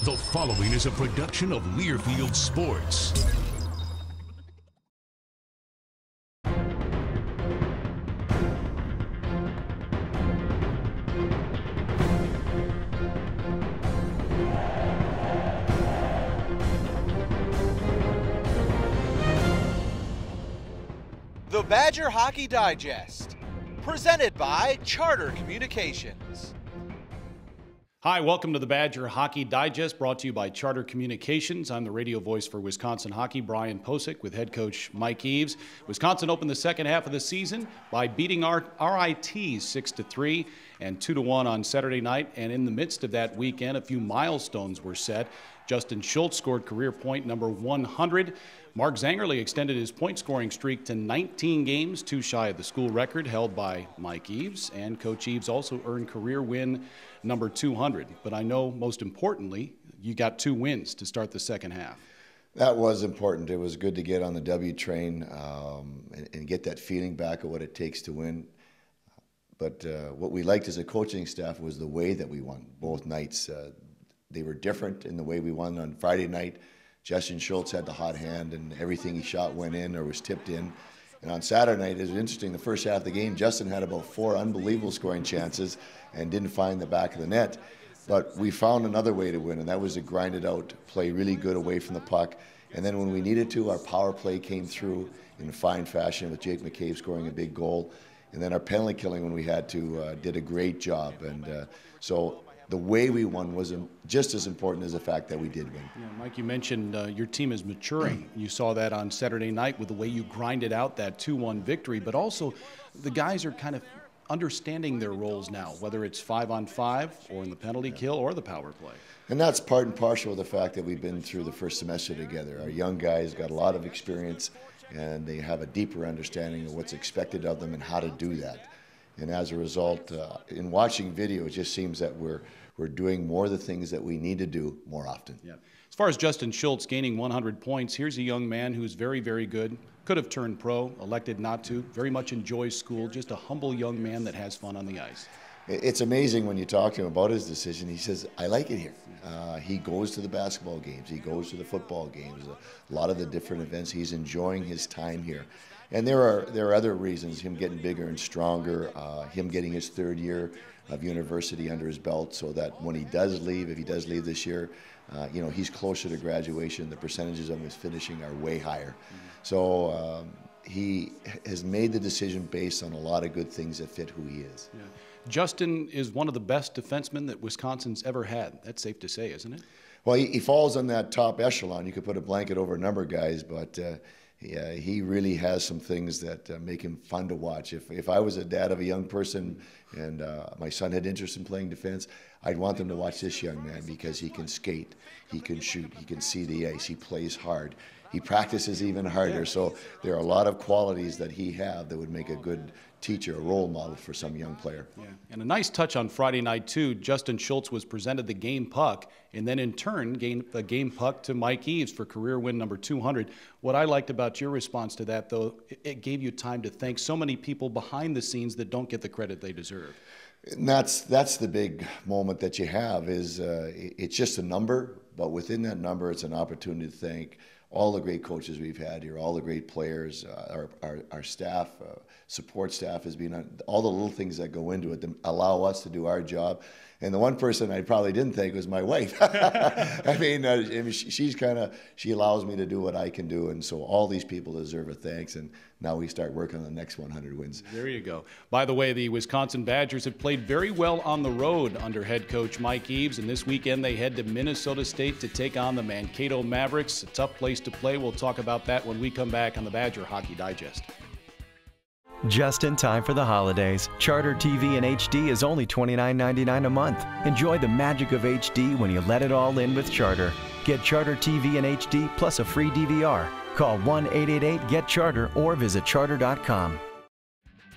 The following is a production of Learfield Sports. The Badger Hockey Digest, presented by Charter Communications. Hi, welcome to the Badger Hockey Digest, brought to you by Charter Communications. I'm the radio voice for Wisconsin hockey, Brian Posick, with head coach Mike Eaves. Wisconsin opened the second half of the season by beating our RIT 6-3 and 2-1 on Saturday night. And in the midst of that weekend, a few milestones were set. Justin Schultz scored career point number 100. Mark Zangerly extended his point-scoring streak to 19 games, too shy of the school record held by Mike Eaves. And Coach Eaves also earned career win number 200. But I know, most importantly, you got 2 wins to start the second half. That was important. It was good to get on the W train and get that feeling back of what it takes to win. But what we liked as a coaching staff was the way that we won both nights. They were different in the way we won on Friday night. Justin Schultz had the hot hand, and everything he shot went in or was tipped in. And on Saturday night, it was interesting. The first half of the game, Justin had about 4 unbelievable scoring chances and didn't find the back of the net. But we found another way to win, and that was to grind it out, play really good away from the puck. And then when we needed to, our power play came through in fine fashion with Jake McCabe scoring a big goal. And then our penalty killing when we had to did a great job. And so the way we won was just as important as the fact that we did win. Yeah, Mike, you mentioned your team is maturing. You saw that on Saturday night with the way you grinded out that 2-1 victory, but also the guys are kind of understanding their roles now, whether it's 5-on-5 or in the penalty kill or the power play. And that's part and parcel of the fact that we've been through the first semester together. Our young guys got a lot of experience, and they have a deeper understanding of what's expected of them and how to do that. And as a result, in watching video, it just seems that we're doing more of the things that we need to do more often. Yeah. As far as Justin Schultz gaining 100 points, here's a young man who's very, very good. Could have turned pro, elected not to. Very much enjoys school. Just a humble young man that has fun on the ice. It's amazing when you talk to him about his decision. He says, I like it here. He goes to the basketball games. He goes to the football games. A lot of the different events. He's enjoying his time here. And there are other reasons, him getting bigger and stronger, him getting his 3rd year of university under his belt, so that when he does leave, if he does leave this year, he's closer to graduation. The percentages of his finishing are way higher. So he has made the decision based on a lot of good things that fit who he is. Yeah. Justin is one of the best defensemen that Wisconsin's ever had. That's safe to say, isn't it? Well, he falls on that top echelon. You could put a blanket over a number of guys, but yeah, he really has some things that make him fun to watch. If I was a dad of a young person and my son had interest in playing defense, I'd want them to watch this young man because he can skate, he can shoot, he can see the ice, he plays hard, he practices even harder. So there are a lot of qualities that he has that would make a good teacher, a role model for some young player. Yeah, and a nice touch on Friday night too. Justin Schultz was presented the game puck, and then in turn gave the game puck to Mike Eaves for career win number 200. What I liked about your response to that, though, it gave you time to thank so many people behind the scenes that don't get the credit they deserve. And that's the big moment that you have. Is it's just a number, but within that number, it's an opportunity to thank all the great coaches we've had here, all the great players, our staff, support staff has been all the little things that go into it that allow us to do our job. And the one person I probably didn't thank was my wife. I mean, she allows me to do what I can do, and so all these people deserve a thanks. And now we start working on the next 100 wins. There you go. By the way, the Wisconsin Badgers have played very well on the road under head coach Mike Eaves, and this weekend they head to Minnesota State to take on the Mankato Mavericks. A tough place to play. We'll talk about that when we come back on the Badger Hockey Digest. Just in time for the holidays, Charter TV in HD is only $29.99 a month. Enjoy the magic of HD when you let it all in with Charter. Get Charter TV in HD plus a free DVR. Call 1-888-GET-CHARTER or visit charter.com.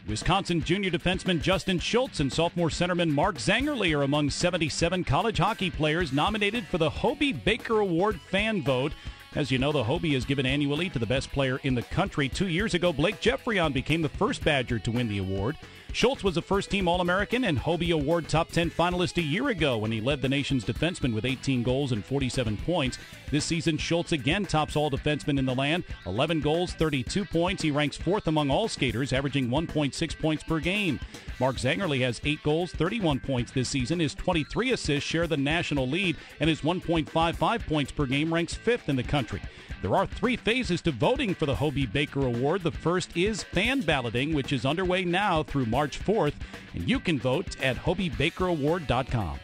Wisconsin junior defenseman Justin Schultz and sophomore centerman Mark Zangerly are among 77 college hockey players nominated for the Hobie Baker Award fan vote. As you know, the Hobie is given annually to the best player in the country. 2 years ago, Blake Jeffreyon became the first Badger to win the award. Schultz was a first-team All-American and Hobie Award Top 10 finalist a year ago when he led the nation's defensemen with 18 goals and 47 points. This season, Schultz again tops all defensemen in the land, 11 goals, 32 points. He ranks fourth among all skaters, averaging 1.6 points per game. Mark Zangerly has 8 goals, 31 points this season. His 23 assists share the national lead, and his 1.55 points per game ranks fifth in the country. There are 3 phases to voting for the Hobie Baker Award. The first is fan balloting, which is underway now through March 4th, and you can vote at HobieBakerAward.com.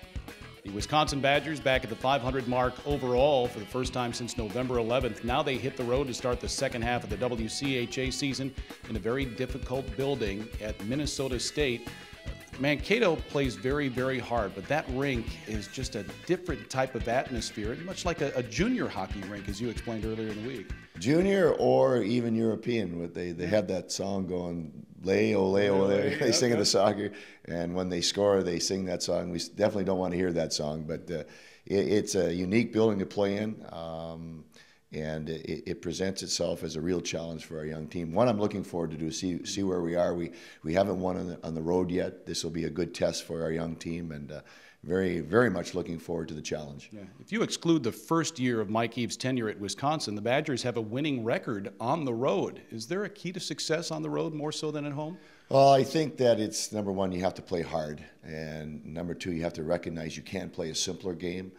The Wisconsin Badgers back at the 500 mark overall for the first time since November 11th. Now they hit the road to start the second half of the WCHA season in a very difficult building at Minnesota State. Mankato plays very, very hard, but that rink is just a different type of atmosphere, much like a junior hockey rink, as you explained earlier in the week. Junior or even European, they have that song going, lay, ole, ole. They sing it in soccer, and when they score, they sing that song. We definitely don't want to hear that song, but it's a unique building to play in. And it presents itself as a real challenge for our young team. One I'm looking forward to do, see where we are. We haven't won on the road yet. This will be a good test for our young team, and very, very much looking forward to the challenge. Yeah. If you exclude the first year of Mike Eaves' tenure at Wisconsin, the Badgers have a winning record on the road. Is there a key to success on the road more so than at home? Well, I think that it's, number one, you have to play hard, and number two, you have to recognize you can't play a simpler game.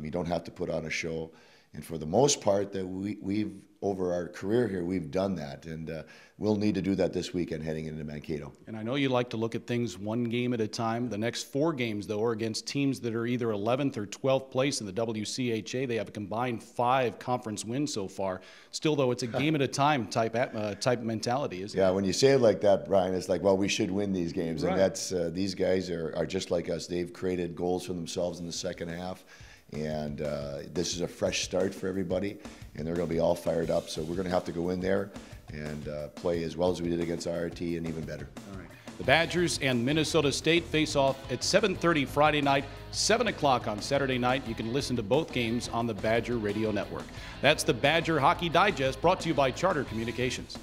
You don't have to put on a show. And for the most part, that we've over our career here, we've done that, and we'll need to do that this weekend heading into Mankato. And I know you like to look at things one game at a time. The next 4 games, though, are against teams that are either 11th or 12th place in the WCHA. They have a combined 5 conference wins so far. Still, though, it's a game at a time type mentality, isn't it? Yeah, when you say it like that, Brian, it's like, well, we should win these games. Right. And that's these guys are just like us. They've created goals for themselves in the second half. And this is a fresh start for everybody, and they're going to be all fired up. So we're going to have to go in there and play as well as we did against RT and even better. All right. The Badgers and Minnesota State face off at 7:30 Friday night, 7 o'clock on Saturday night. You can listen to both games on the Badger Radio Network. That's the Badger Hockey Digest, brought to you by Charter Communications.